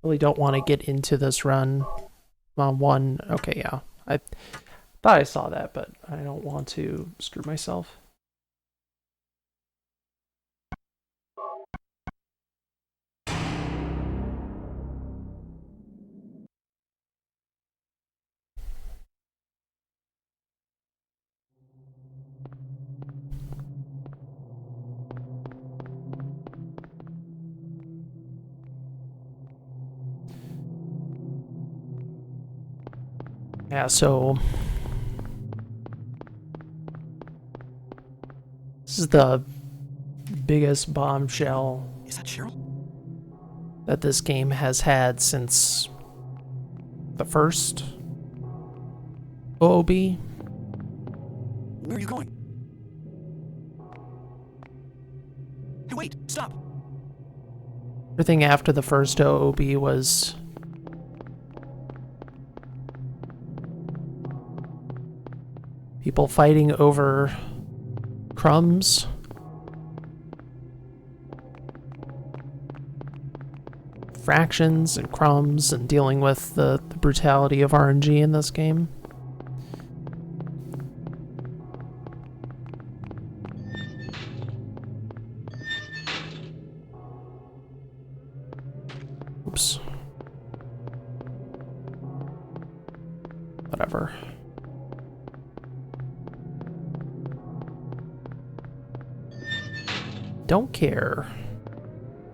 Really don't want to get into this run on one. Okay, yeah. I thought I saw that, but I don't want to screw myself. Yeah, so this is the biggest bombshell Is that Cheryl? that this game has had since the first OOB. Where are you going? Hey, wait! Stop! Everything after the first OOB was people fighting over crumbs. Fractions and crumbs and dealing with the brutality of RNG in this game. Oops. Whatever. Don't care.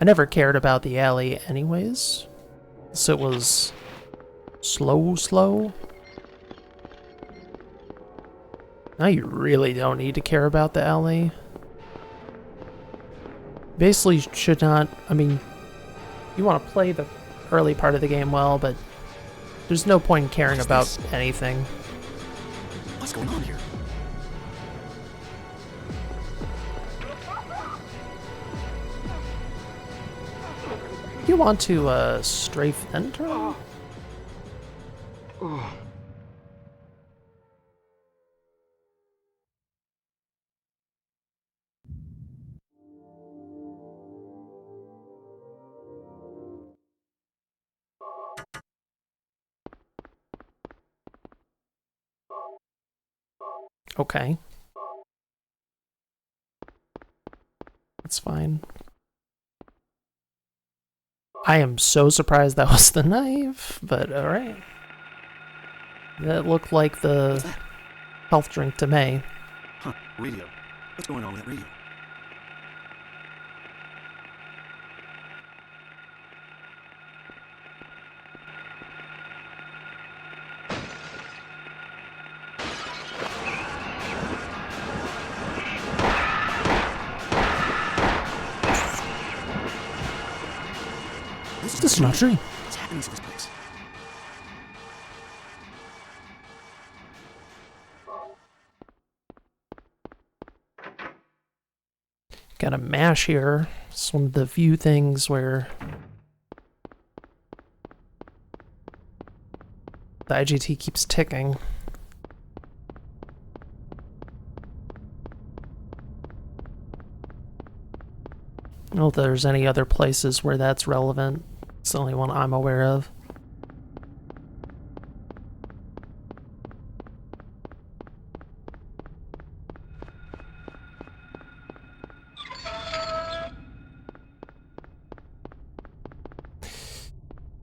I never cared about the alley anyways. So it was slow. Now you really don't need to care about the alley. Basically should not, I mean, you want to play the early part of the game well, but there's no point in caring about anything. What's going on here? You want to strafe then turn? Okay. That's fine. I am so surprised that was the knife, but alright. That looked like the health drink to me. Huh, radio. What's going on with that radio? This is not true. What's happening to this place? Got a mash here. It's one of the few things where the IGT keeps ticking. I don't know if there's any other places where that's relevant. It's the only one I'm aware of.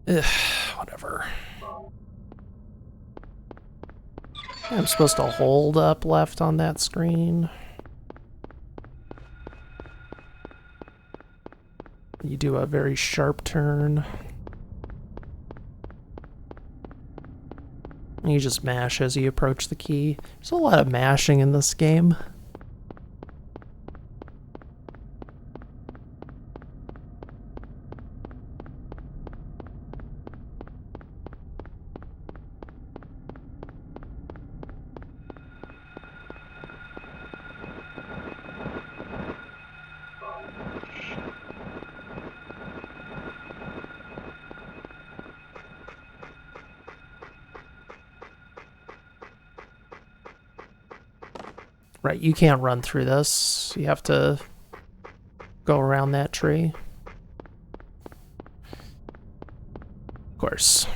Ugh, whatever. I'm supposed to hold up left on that screen. You do a very sharp turn. You just mash as you approach the key. There's a lot of mashing in this game. Right, you can't run through this. You have to go around that tree. course.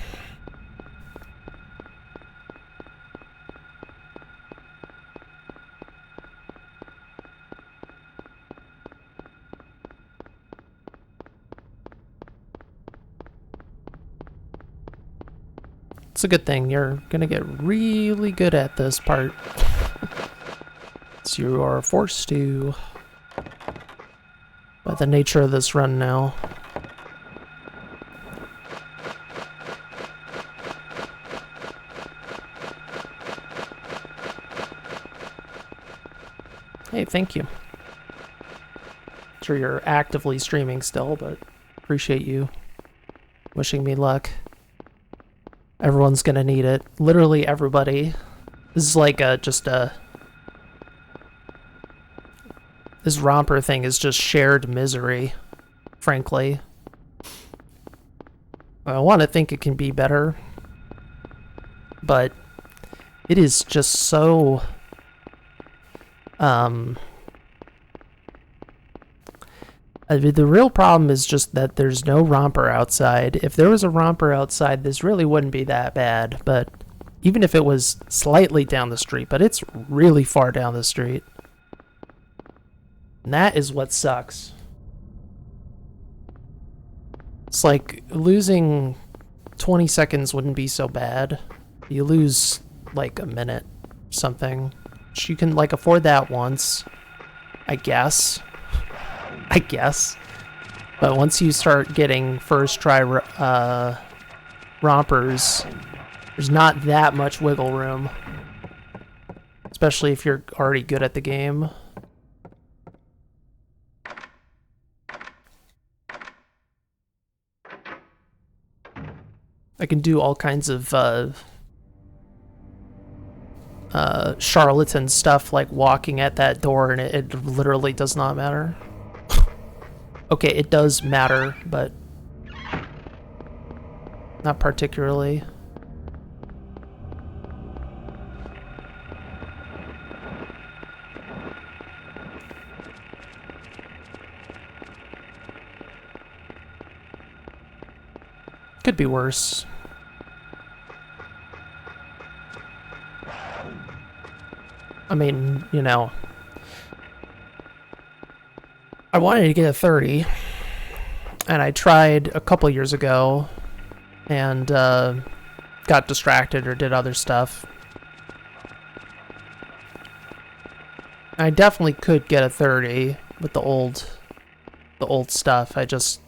It's a good thing. You're gonna get really good at this part. So you are forced to, by the nature of this run now. Hey, thank you. Sure you're actively streaming still, but appreciate you wishing me luck. Everyone's gonna need it. Literally everybody. This is like this Romper thing is just shared misery, frankly. I want to think it can be better, but it is just so... the real problem is just that there's no Romper outside. If there was a Romper outside, this really wouldn't be that bad, but even if it was slightly down the street, but it's really far down the street. And that is what sucks. It's like losing 20 seconds wouldn't be so bad. You lose like a minute or something. You can like afford that once, I guess. I guess. But once you start getting first try rompers, there's not that much wiggle room. Especially if you're already good at the game. I can do all kinds of charlatan stuff like walking at that door and it literally does not matter. Okay, it does matter, but not particularly. Could be worse. I mean, you know, I wanted to get a 30, and I tried a couple years ago, and got distracted or did other stuff. I definitely could get a 30 with the old stuff. I just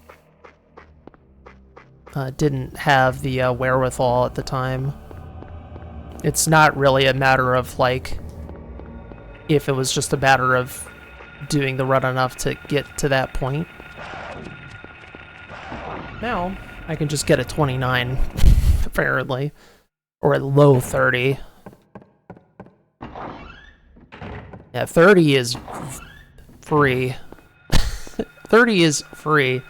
didn't have the wherewithal at the time. It's not really a matter of like if it was just a matter of doing the run enough to get to that point. Now I can just get a 29 apparently, or a low 30. Yeah, 30 is free. 30 is free.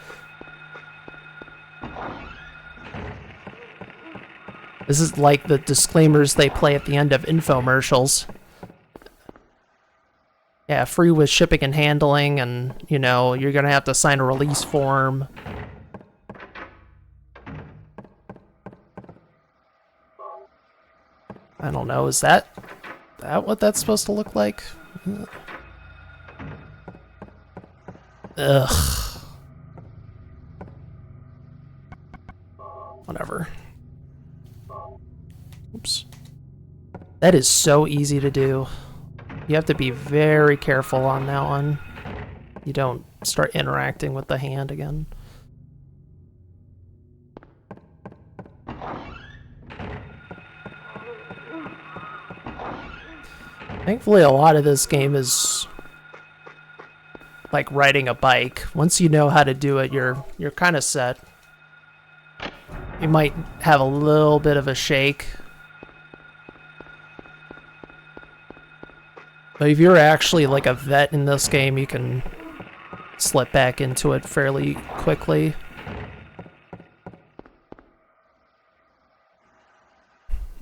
This is like the disclaimers they play at the end of infomercials. Yeah, free with shipping and handling, and, you know, you're gonna have to sign a release form. I don't know, is that what that's supposed to look like? Ugh. Whatever. Oops. That is so easy to do. You have to be very careful on that one. You don't start interacting with the hand again. Thankfully, a lot of this game is like riding a bike. Once you know how to do it, you're kind of set. You might have a little bit of a shake. But if you're actually like a vet in this game, you can slip back into it fairly quickly.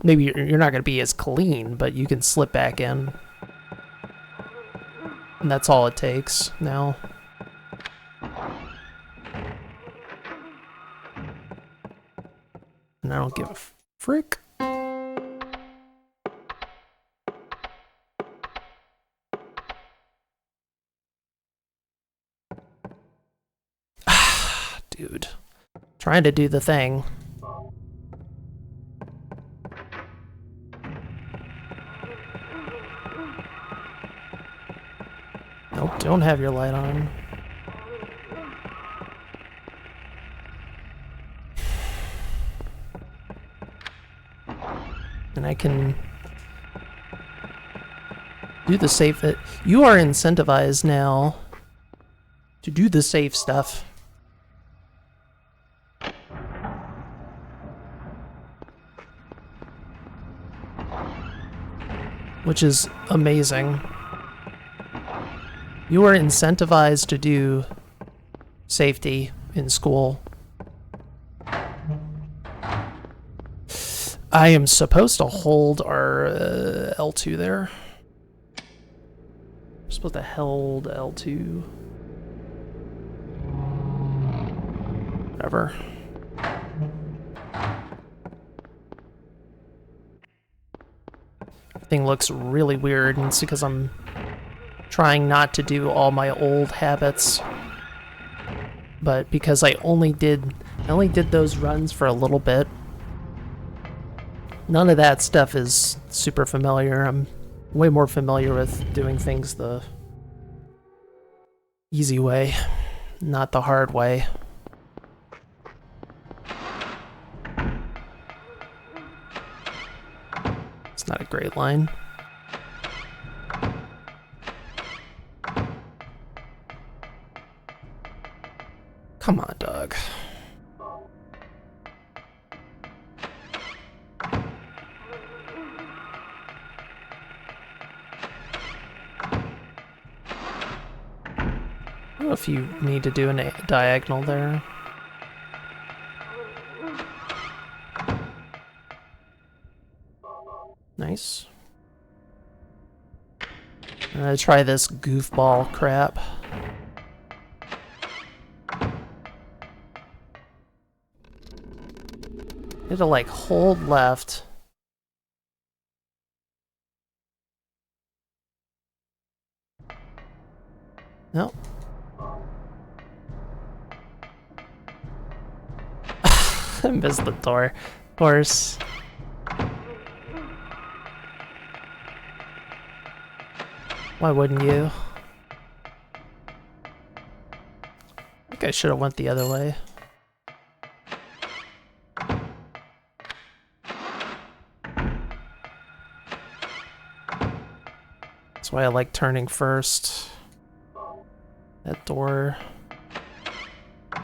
Maybe you're not going to be as clean, but you can slip back in. And that's all it takes now. And I don't give a frick. Dude. Trying to do the thing. Nope, don't have your light on. And I can do the safe. You are incentivized now to do the safe stuff. Which is amazing. You are incentivized to do safety in school. I am supposed to hold our L2 there. I'm supposed to hold L2. Whatever. Everything looks really weird, and it's because I'm trying not to do all my old habits. But because I only did those runs for a little bit. None of that stuff is super familiar. I'm way more familiar with doing things the easy way, not the hard way. It's not a great line. Come on, dog. I don't know if you need to do a diagonal there. Nice. I'm gonna try this goofball crap. You have to like hold left. No. I missed the door. Of course. Why wouldn't you? I think I should have went the other way. That's why I like turning first. That door. You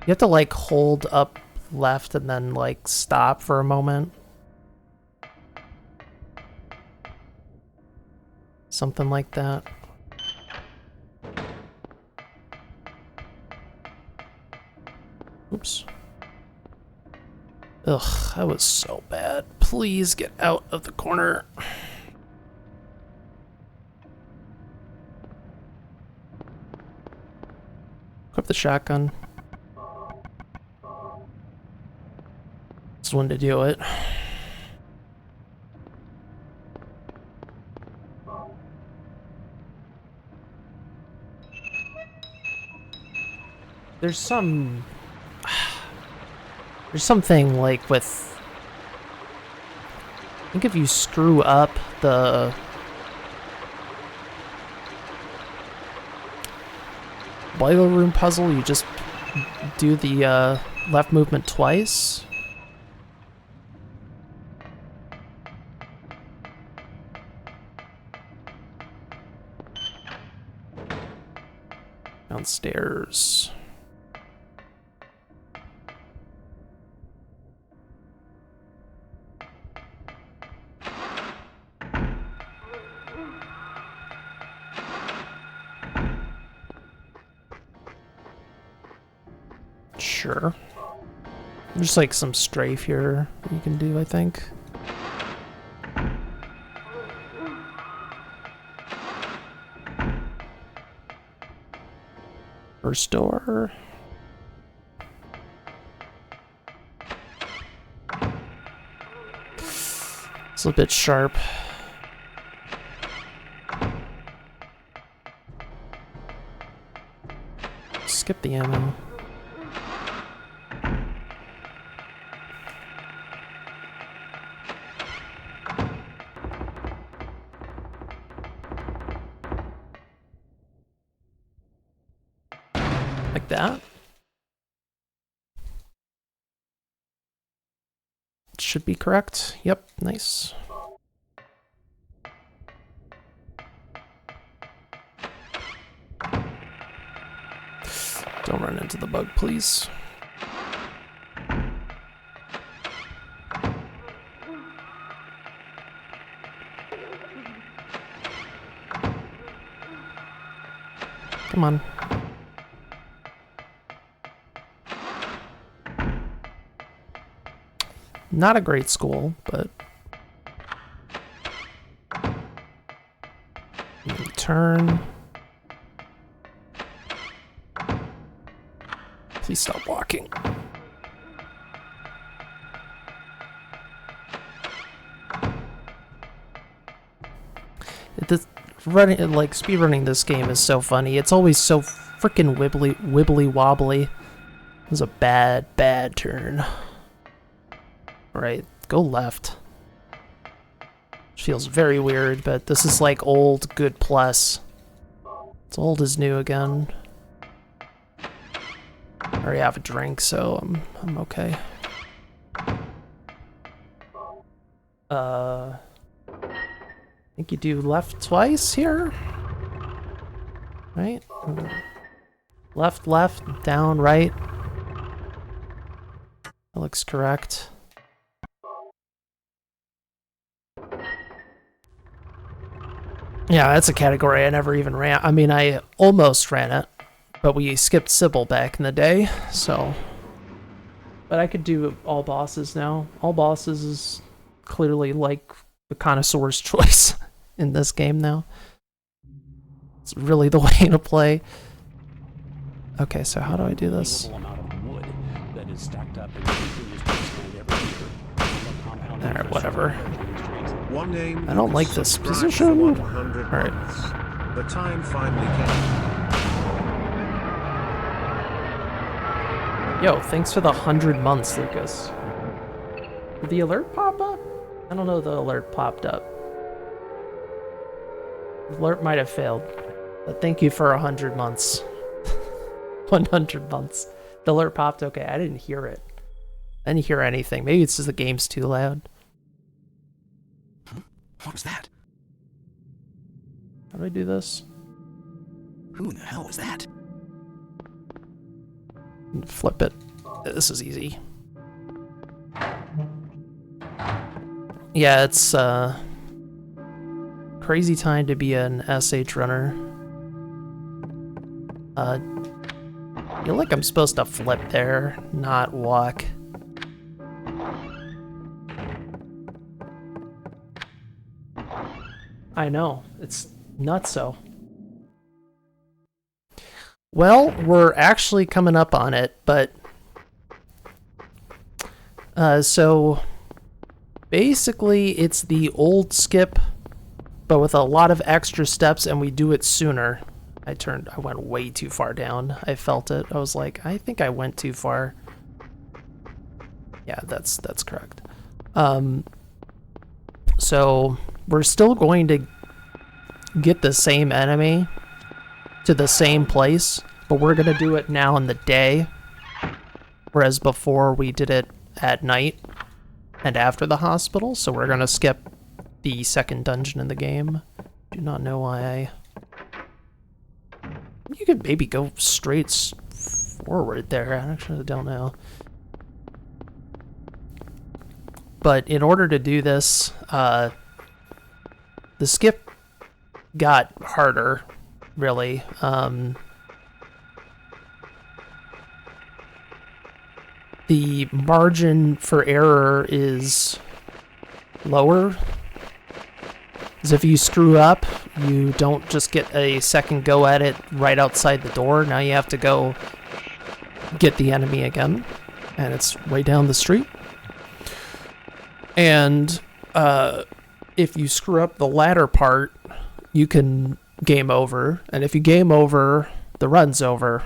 have to like hold up left and then like stop for a moment. Something like that. Oops. Ugh, that was so bad. Please get out of the corner. Equip the shotgun. It's one to do it. There's something like with, I think if you screw up the boiler room puzzle, you just do the left movement twice. Downstairs. Sure. There's like some strafe here that you can do, I think. First door. It's a bit sharp. Skip the ammo. Like that. Should be correct. Yep, nice. Don't run into the bug, please. Come on. Not a great school, but... Turn. Please stop walking. Like speedrunning this game is so funny. It's always so freaking wibbly wobbly. It was a bad turn. Right, go left. Which feels very weird, but this is like old good plus. It's old as new again. I already have a drink, so I'm okay. I think you do left twice here, right? Left, down, right. That looks correct. Yeah, that's a category I never even ran. I mean, I almost ran it, but we skipped Sybil back in the day, so. But I could do all bosses now. All bosses is clearly like the connoisseur's choice in this game now. It's really the way to play. Okay, so how do I do this? Alright, whatever. I don't like this position. Alright. The time finally came. Yo, thanks for the 100 months, Lucas. Did the alert pop up? I don't know, the alert popped up. The alert might have failed. But thank you for 100 months. 100 months. The alert popped, okay, I didn't hear it. I didn't hear anything. Maybe it's just the game's too loud. What was that? How do I do this? Who in the hell was that? Flip it. This is easy. Yeah, it's crazy time to be an SH runner. I feel like I'm supposed to flip there, not walk. I know, it's nutso. Well, we're actually coming up on it, but so basically it's the old skip, but with a lot of extra steps, and we do it sooner. I went way too far down. I felt it. I was like, I think I went too far. Yeah, that's correct. So we're still going to get the same enemy to the same place, but we're gonna do it now in the day, whereas before we did it at night and after the hospital. So we're gonna skip the second dungeon in the game. Do not know why you could maybe go straight forward there. I actually don't know. But in order to do this, the skip got harder, really. The margin for error is lower. Because if you screw up, you don't just get a second go at it right outside the door. Now you have to go get the enemy again. And it's way down the street. And if you screw up the latter part, you can game over. And if you game over, the run's over.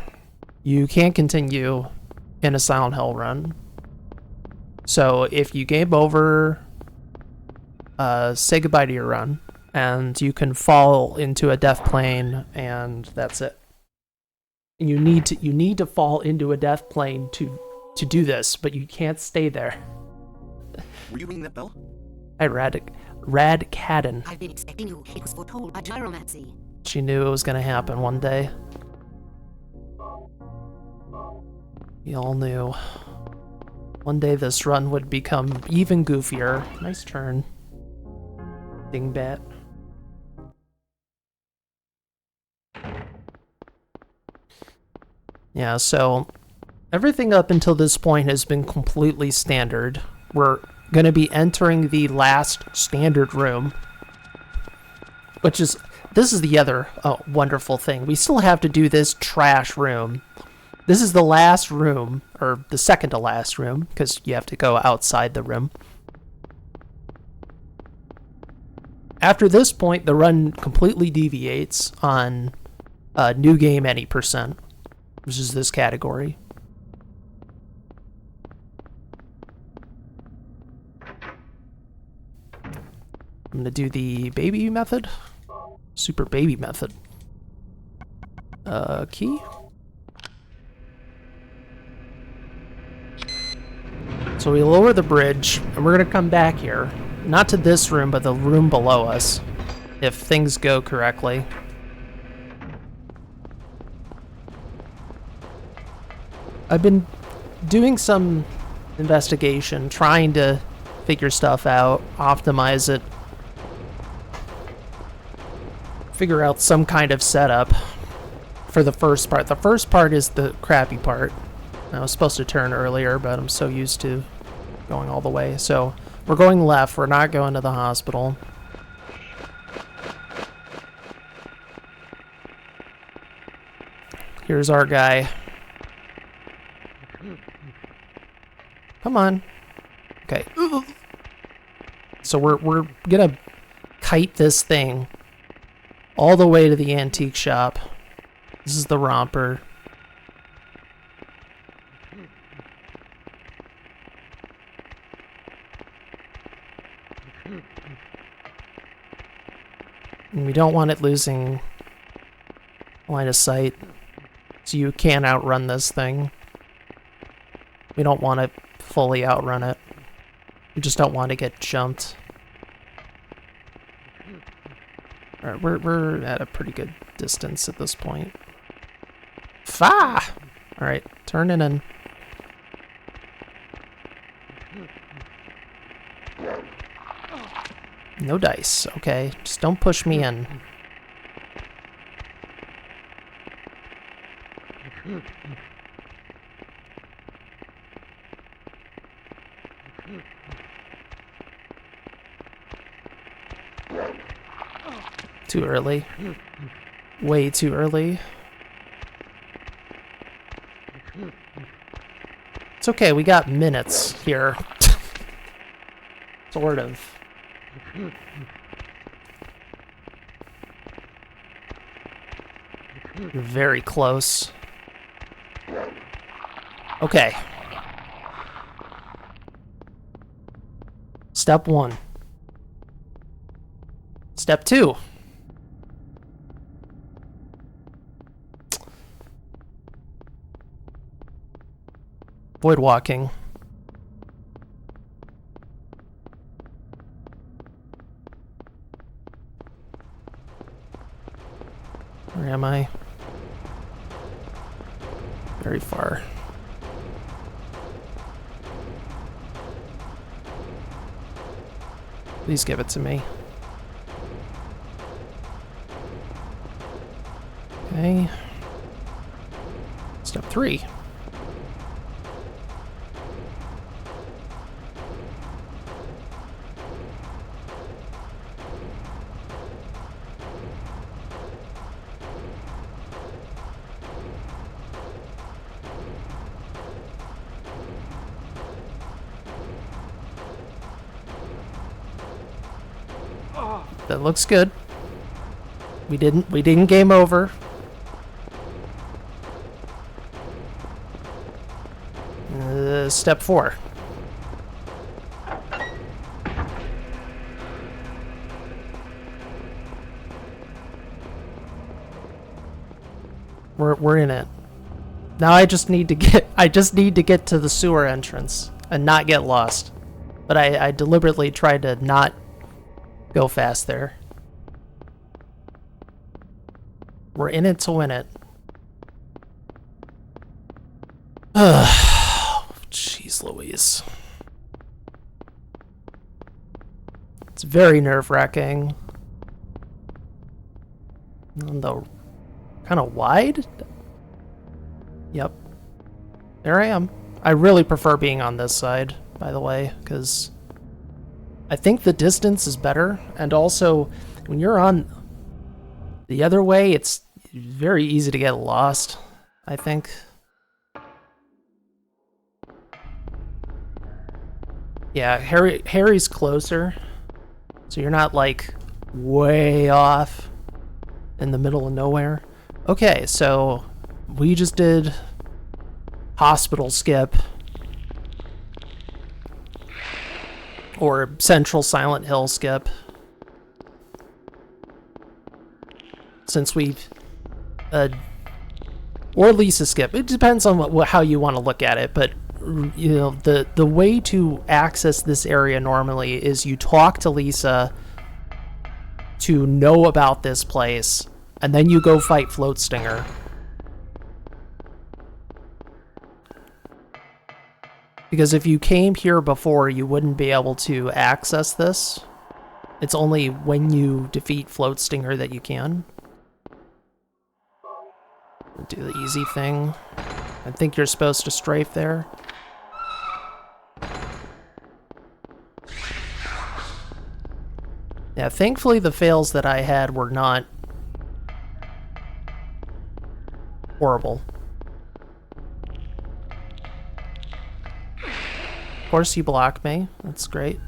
You can't continue in a Silent Hill run. So if you game over, say goodbye to your run, and you can fall into a death plane, and that's it. You need to fall into a death plane to do this, but you can't stay there. Were you ringing that bell? Hi, Radcadden. I've been expecting you. It was foretold by gyromancy. She knew it was gonna happen one day. We all knew. One day this run would become even goofier. Nice turn. Dingbat. Yeah, so everything up until this point has been completely standard. We're going to be entering the last standard room, which is, this is the other wonderful thing. We still have to do this trash room. This is the last room, or the second to last room, because you have to go outside the room. After this point, the run completely deviates on new game any %, which is this category. I'm going to do the baby method. Super baby method. Key. So we lower the bridge, and we're going to come back here. Not to this room, but the room below us, if things go correctly. I've been doing some investigation, trying to figure stuff out, optimize it, figure out some kind of setup for the first part. The first part is the crappy part. I was supposed to turn earlier, but I'm so used to going all the way. So we're going left. We're not going to the hospital. Here's our guy. Come on. Okay. So we're gonna kite this thing all the way to the antique shop. This is the Romper. And we don't want it losing line of sight, so you can't outrun this thing. We don't want to fully outrun it. We just don't want to get jumped. Alright, we're at a pretty good distance at this point. Fa! Alright, turning in. No dice, okay. Just don't push me in. Too early. Way too early. It's okay, we got minutes here. Sort of. You're very close. Okay. Step 1. Step 2. Avoid walking. Where am I? Very far. Please give it to me. Okay. Step 3. That looks good. We didn't game over. Step 4. We're in it. Now I just need to get to the sewer entrance and not get lost. But I deliberately tried to not go fast there. We're in it to win it. Jeez Louise. It's very nerve-wracking. And the kind of wide? Yep. There I am. I really prefer being on this side, by the way, because I think the distance is better, and also when you're on the other way, it's very easy to get lost, I think. Yeah, Harry's closer, so you're not like way off in the middle of nowhere. Okay, so we just did Hospital skip, or Central Silent Hill skip. Since we've, or Lisa skip. It depends on how you want to look at it, but you know, the way to access this area normally is you talk to Lisa to know about this place, and then you go fight Floatstinger. Because if you came here before, you wouldn't be able to access this. It's only when you defeat Floatstinger that you can. Do the easy thing. I think you're supposed to strafe there. Yeah, thankfully the fails that I had were not horrible. Of course you blocked me. That's great.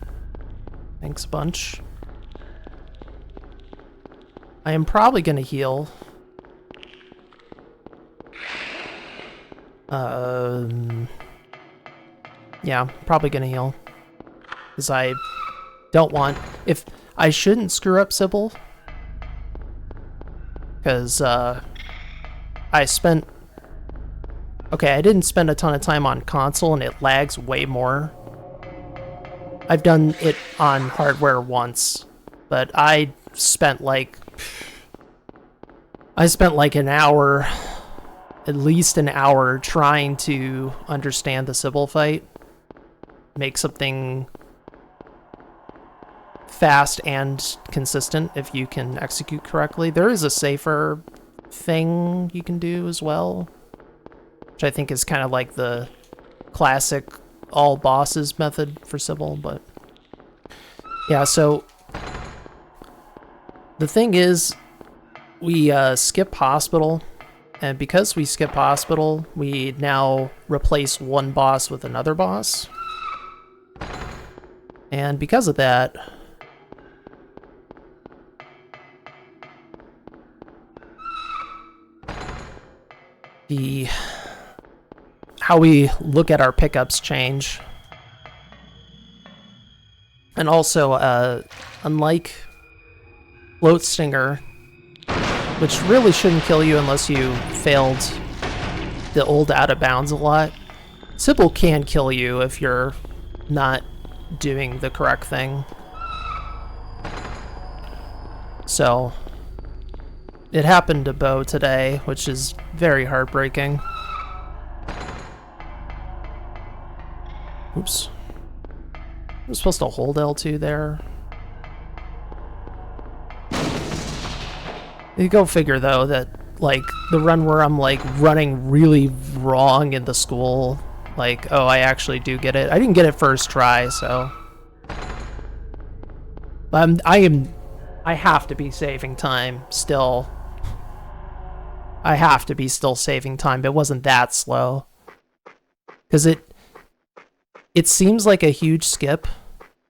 Thanks a bunch. I am probably gonna heal. Yeah, probably gonna heal. Because I don't want... If I shouldn't screw up Sybil. Because, I spent... Okay, I didn't spend a ton of time on console, and it lags way more. I've done it on hardware once, but I spent like an hour, at least an hour, trying to understand the Sybil fight. Make something fast and consistent if you can execute correctly. There is a safer thing you can do as well, which I think is kind of like the classic all bosses method for Sybil, but yeah, so the thing is, we skip Hospital, and because we skip Hospital, we now replace one boss with another boss. And because of that, how we look at our pickups change. And also, unlike Floatstinger, which really shouldn't kill you unless you failed the old out of bounds a lot, Sybil can kill you if you're not doing the correct thing. So it happened to Bo today, which is very heartbreaking. Oops. I'm supposed to hold L2 there. You go figure, though, that, like, the run where I'm, like, running really wrong in the school, like, oh, I actually do get it. I didn't get it first try, so... I have to be saving time, still. I have to be still saving time, but it wasn't that slow. Because it seems like a huge skip,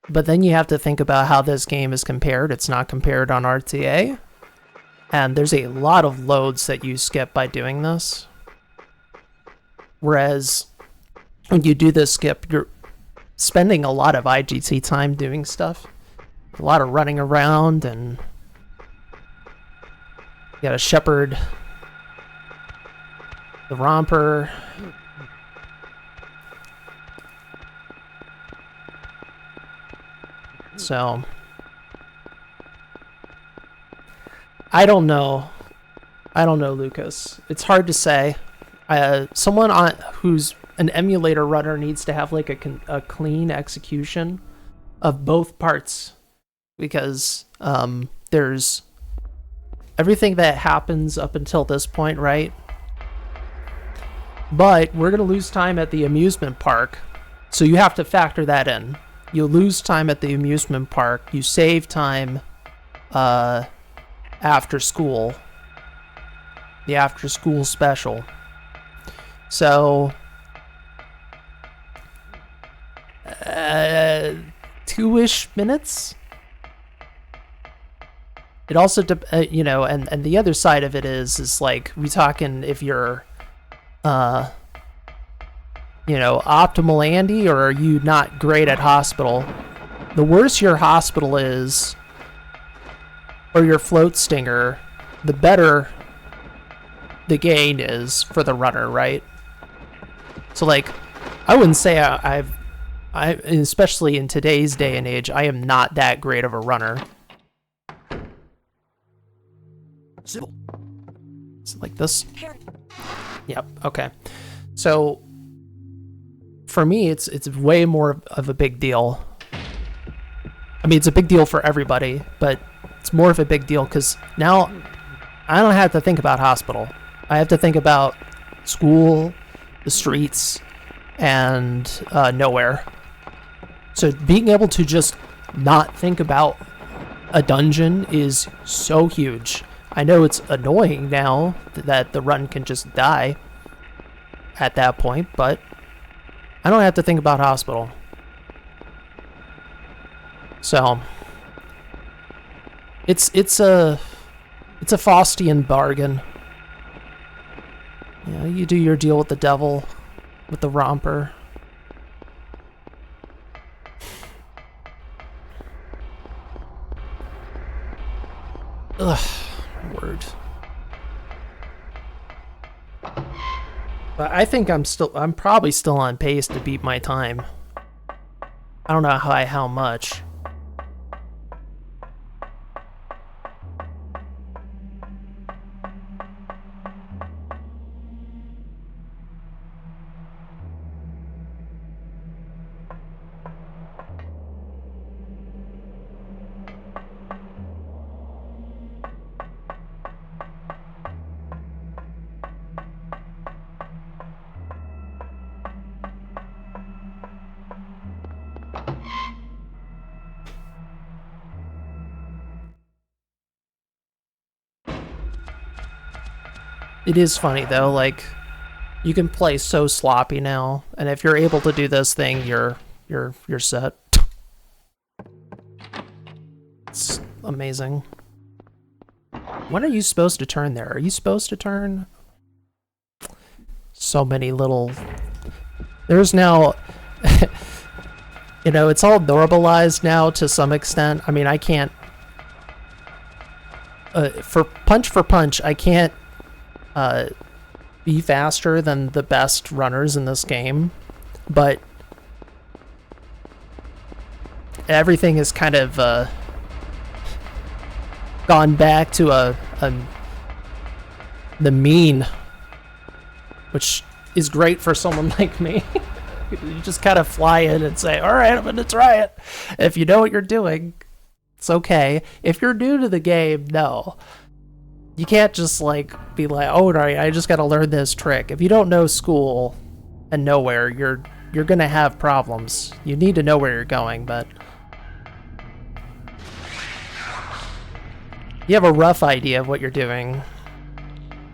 But then you have to think about how this game is compared. It's not compared on RTA. And there's a lot of loads that you skip by doing this. Whereas when you do this skip, you're spending a lot of IGT time doing stuff. A lot of running around, and you gotta shepherd the Romper. So I don't know, Lucas. It's hard to say. Someone who's an emulator runner needs to have like a clean execution of both parts, because there's everything that happens up until this point, right? But we're gonna lose time at the amusement park, so you have to factor that in. You lose time at the amusement park. You save time after school. The after school special. So 2-ish minutes. It also, you know, and the other side of it is like, we talking if you're you know, optimal Andy, or are you not great at Hospital? The worse your Hospital is, or your Floatstinger, the better the gain is for the runner, right? So like, I wouldn't say I especially in today's day and age, I am not that great of a runner. Civil. Is it like this? Yep, okay. So for me, it's way more of a big deal. I mean, it's a big deal for everybody, but it's more of a big deal because now I don't have to think about Hospital. I have to think about school, the streets, and nowhere. So being able to just not think about a dungeon is so huge. I know it's annoying now that the run can just die at that point, but I don't have to think about Hospital. So it's a Faustian bargain. Yeah, you do your deal with the devil, with the Romper. Ugh, word. But I think I'm probably still on pace to beat my time. I don't know how much. It is funny though, like, you can play so sloppy now, and if you're able to do this thing, you're set. It's amazing. When are you supposed to turn there? Are you supposed to turn? So many little... There's now... you know, it's all normalized now to some extent. I mean, I can't... for punch, I can't be faster than the best runners in this game, but everything is kind of gone back to the mean, which is great for someone like me. You just kind of fly in and say, all right, I'm gonna try it. If you know what you're doing, it's okay. If you're new to the game, no. You can't just like be like, oh, right, I just gotta learn this trick. If you don't know school and nowhere, you're gonna have problems. You need to know where you're going, but you have a rough idea of what you're doing.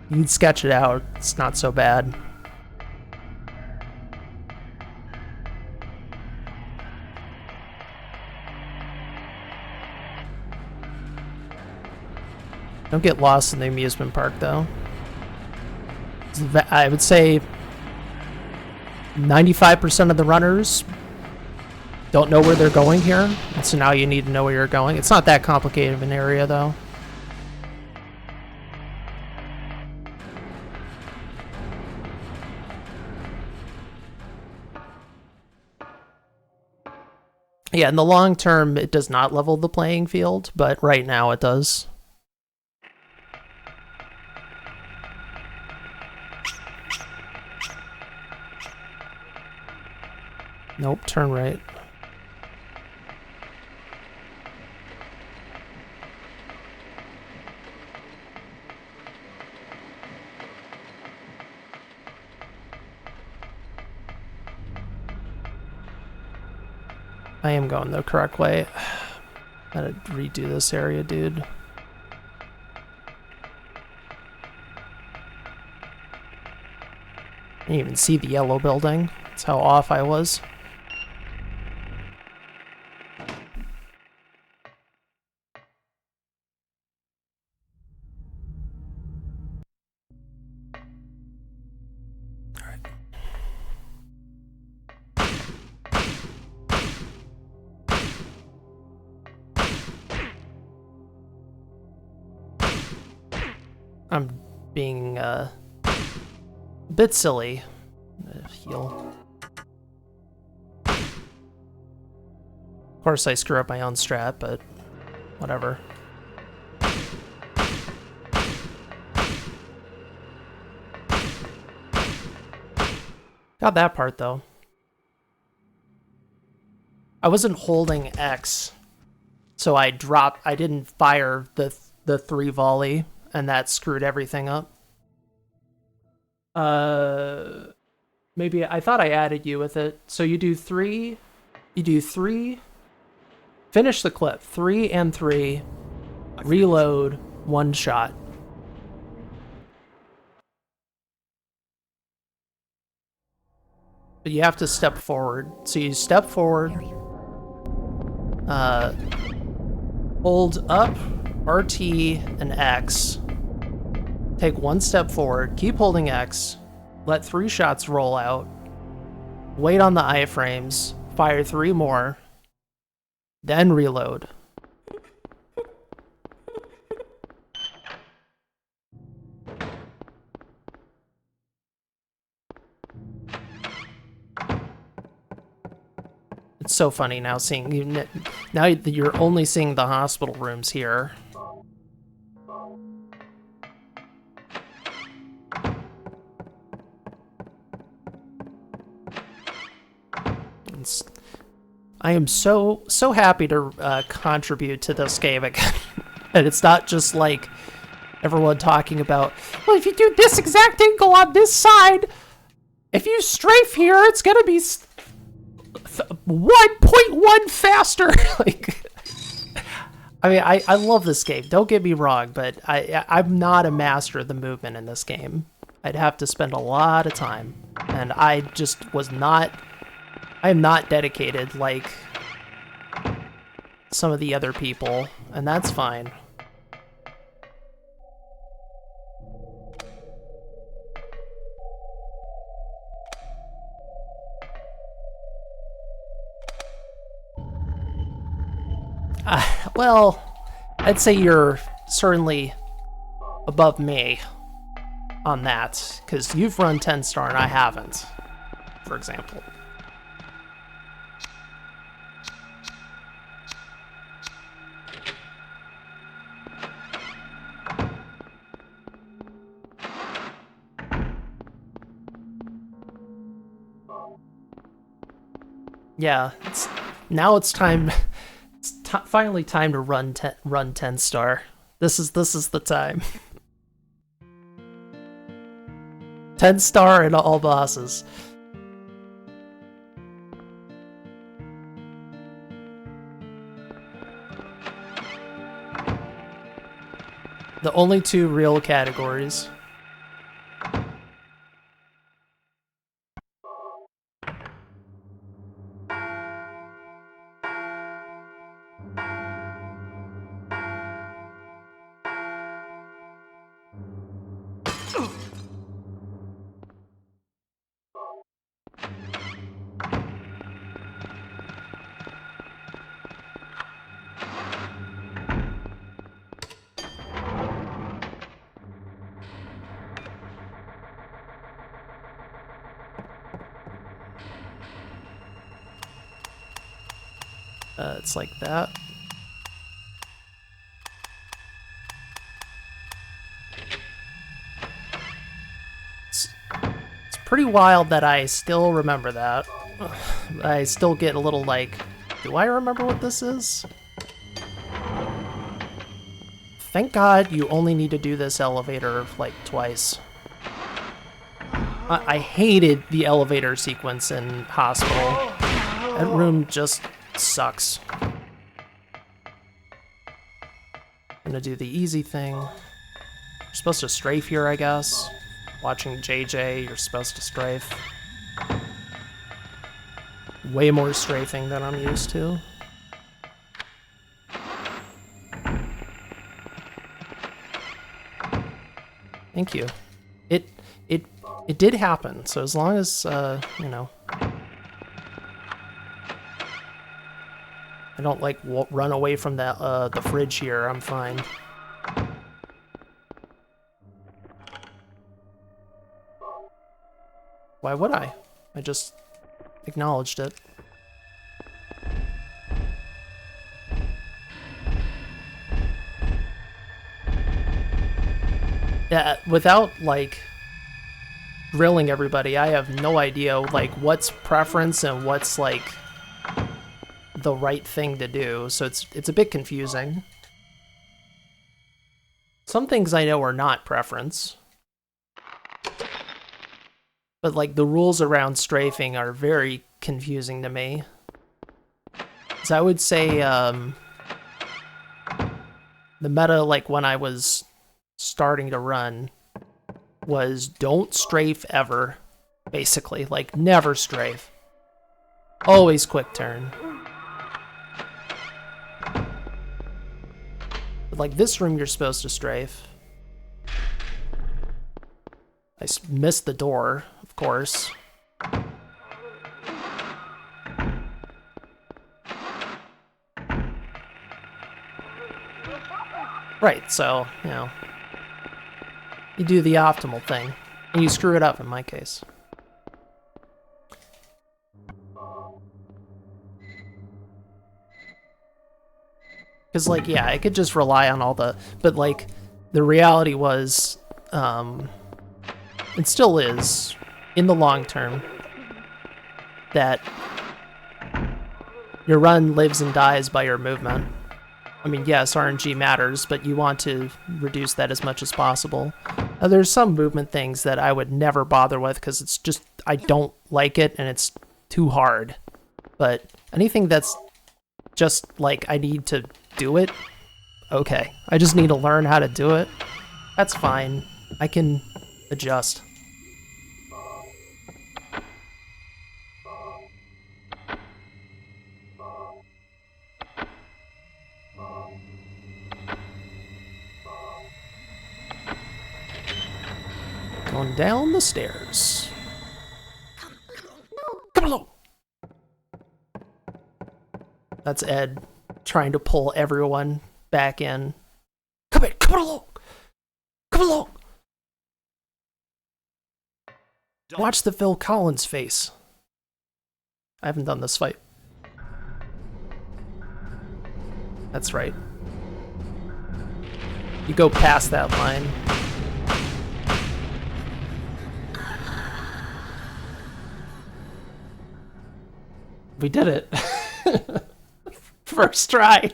You can sketch it out. It's not so bad. Don't get lost in the amusement park, though. I would say 95% of the runners don't know where they're going here, and so now you need to know where you're going. It's not that complicated of an area, though. Yeah, in the long term, it does not level the playing field, but right now it does. Nope, turn right. I am going the correct way. Gotta redo this area, dude. I didn't even see the yellow building. That's how off I was. I'm being a bit silly. Heal. Of course I screw up my own strat, but whatever. Got that part though. I wasn't holding X, so I didn't fire the 3 volley, and that screwed everything up. Maybe I thought I added you with it. So you do 3, finish the clip, 3 and 3, reload, 1 shot. But you have to step forward. So you step forward, hold up RT and X, take 1 step forward, keep holding X, let 3 shots roll out, wait on the iframes, fire 3 more, then reload. It's so funny now seeing you. Now you're only seeing the hospital rooms here. I am so happy to contribute to this game again. And it's not just like everyone talking about, well, if you do this exact angle on this side, if you strafe here, it's gonna be 1.1 faster. Like, I mean, I love this game. Don't get me wrong, but I'm not a master of the movement in this game. I'd have to spend a lot of time, and I just was not. I am not dedicated like some of the other people, and that's fine. Well, I'd say you're certainly above me on that, because you've run 10 star and I haven't, for example. Yeah, now it's time. It's finally time to run 10 star. This is the time. 10 star and all bosses. The only 2 real categories. It's like that. It's pretty wild that I still remember that. I still get a little like, do I remember what this is? Thank God you only need to do this elevator like twice. I hated the elevator sequence in Hospital. That room just sucks. Gonna do the easy thing. You're supposed to strafe here, I guess. Watching JJ, you're supposed to strafe. Way more strafing than I'm used to. Thank you. It did happen, so as long as, you know, I don't, like, run away from that, the fridge here, I'm fine. Why would I? I just acknowledged it. Yeah, without, like, grilling everybody, I have no idea, like, what's preference and what's, like, the right thing to do, so it's a bit confusing. Some things I know are not preference. But, like, the rules around strafing are very confusing to me. So I would say, the meta, like, when I was starting to run, was don't strafe ever, basically. Like, never strafe. Always quick turn. But, like, this room you're supposed to strafe. I missed the door, of course. Right, so, you know, you do the optimal thing, and you screw it up in my case. Because, like, yeah, I could just rely on all the... But, like, the reality was, it still is, in the long term, that your run lives and dies by your movement. I mean, yes, RNG matters, but you want to reduce that as much as possible. There's some movement things that I would never bother with because it's just, I don't like it and it's too hard. But anything that's just like I need to do it, okay. I just need to learn how to do it. That's fine. I can adjust. Going down the stairs. Come along. That's Ed trying to pull everyone back in. Come along. Come along. Watch the Phil Collins face. I haven't done this fight. That's right. You go past that line. We did it. First try.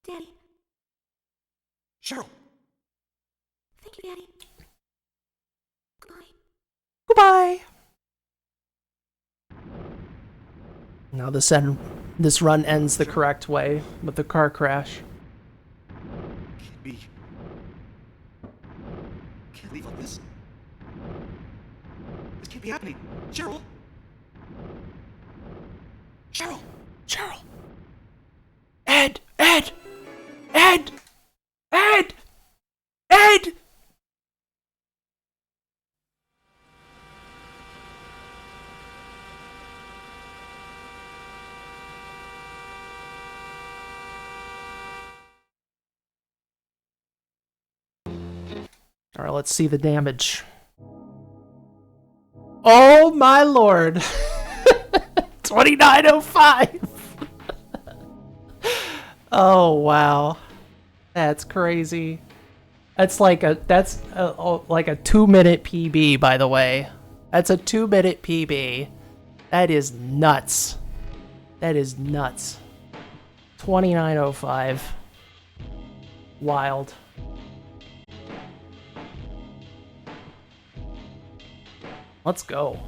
Daddy. Cheryl. Thank you, Daddy. Goodbye. Goodbye. Now this run ends the correct way with the car crash. Can't be. Can't leave like this. This can't be happening. Cheryl. Cheryl. Cheryl. Ed. Ed. Ed. Ed. Ed. All right, let's see the damage. Oh my lord. 29:05. Oh wow, that's crazy. That's like a 2-minute PB, by the way. That's a 2-minute PB. That is nuts. That is nuts. 29:05. Wild. Let's go.